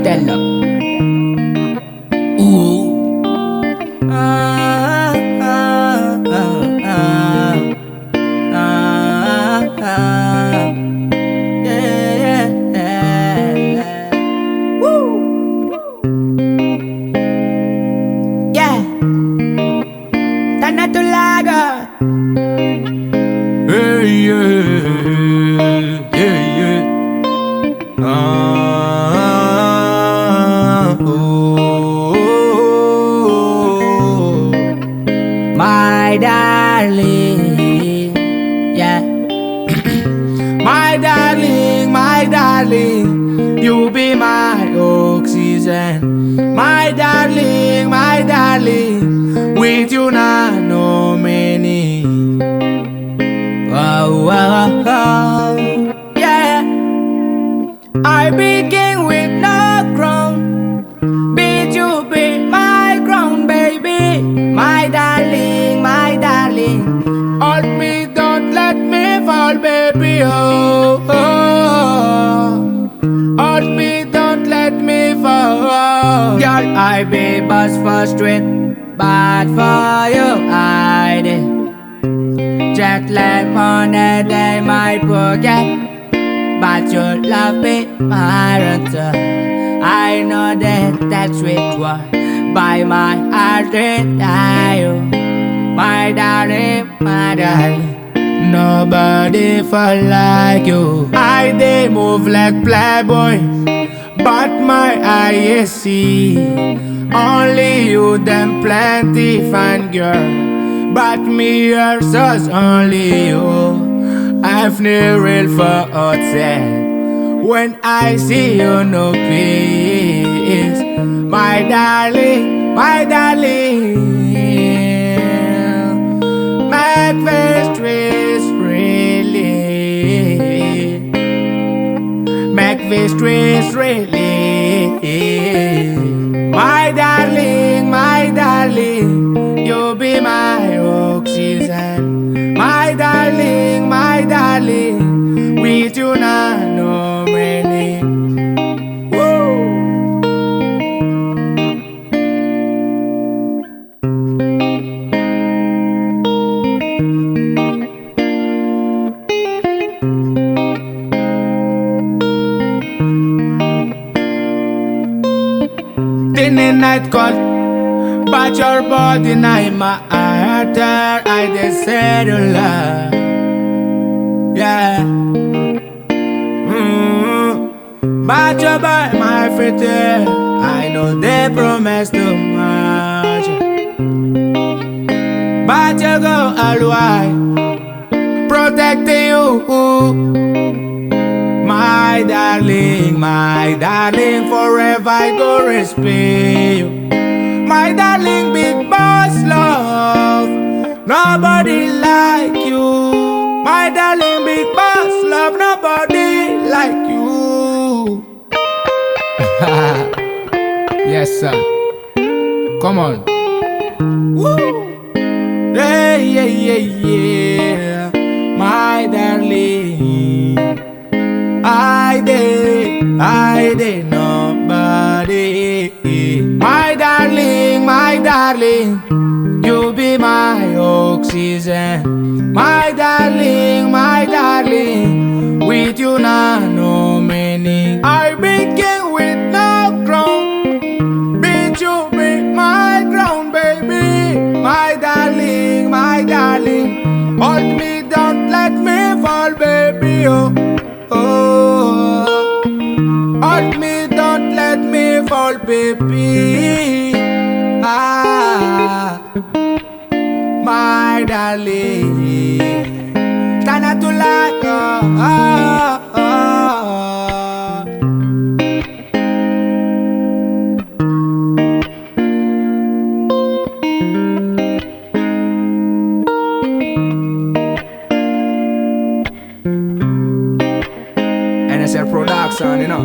Telo. Ooh. Ah, ah, ah, ah. Ah, ah. Yeah, yeah, yeah. Woo. Yeah. Tana tulaga. Hey, yeah, yeah, yeah. Oh, my darling, yeah. My darling, you be my oxygen. My darling, with you now no meaning. Oh, oh, oh, yeah. I begin with no crown, but you be my crown, baby. My darling, hold me, don't let me fall, baby. Oh, oh. Hold me, don't let me fall. Girl, I be bust for street, but for you I did. Jet lag money, they my pocket. But your love be my answer. I know that's sweet one. By my heart and I, my darling, nobody fall like you. I they move like playboy, but my eyes see only you, them plenty fine girl. But me yours is only you. I've no real for outside. When I see you, no peace. My darling, my first race really, make this race really. My darling, you be my oxygen. My darling, with you now no meaning. Woo. In the night call, but your body night my heart, I just said a lie. Yeah. But you buy my faith, I know they promise too much. But you go all white, protecting you. My darling, forever I go respect you. My darling, big boss love, nobody like you. My darling, big boss love, nobody like you. Yes, sir. Come on. Woo. Yeah, yeah, yeah, yeah. My darling, I did nobody. My darling, you be my oxygen. My darling, with you now no meaning. I begin with no crown, but you be my crown, baby. My darling, hold me, don't let me fall, baby. Oh, oh, hold me, don't let me fall, baby. Ah, my darling, Tana tulaga. NSL Production, you know.